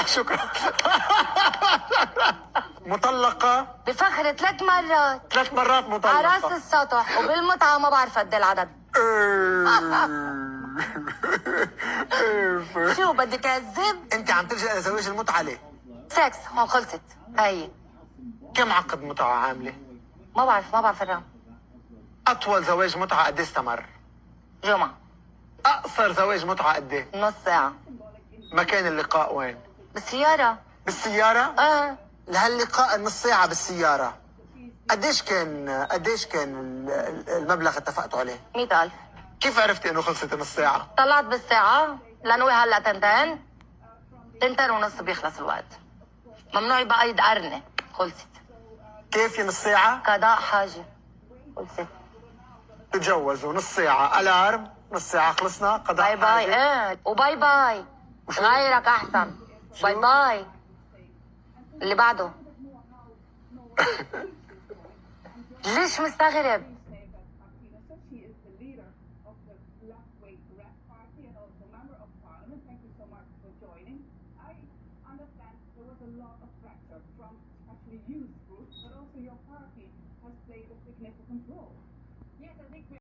شكرا. مطلقة بفخر 3 مرات. 3 مرات مطلقة على راس السطح وبالمتعة ما بعرف قد العدد. شو بدك أكذب؟ انت عم تلجأ لزواج المتعة ليه؟ سكس هون خلصت. هي كم عقد متعة عاملة؟ ما بعرف الرقم. أطول زواج متعة قد استمر؟ جمعة. أقصر زواج متعة قد ايه؟ نص ساعة. مكان اللقاء وين؟ بالسيارة. بالسيارة؟ لهاللقاء نص ساعة بالسيارة قديش كان المبلغ اتفقتوا عليه؟ 100,000. كيف عرفتي انه خلصت نص ساعة؟ طلعت بالساعة لأنه هلا 2:30 بيخلص الوقت. ممنوع يبقى يدقرني. خلصت. كيف نص ساعة؟ قضاء حاجة. خلصت. تتجوزوا نص ساعة ألارم نص ساعة خلصنا قضاء باي باي. حاجة. وباي باي. غيرك أحسن. باي باي. اللي بعده. ليش مستغرب؟ From especially youth groups, but also your party has played a significant role.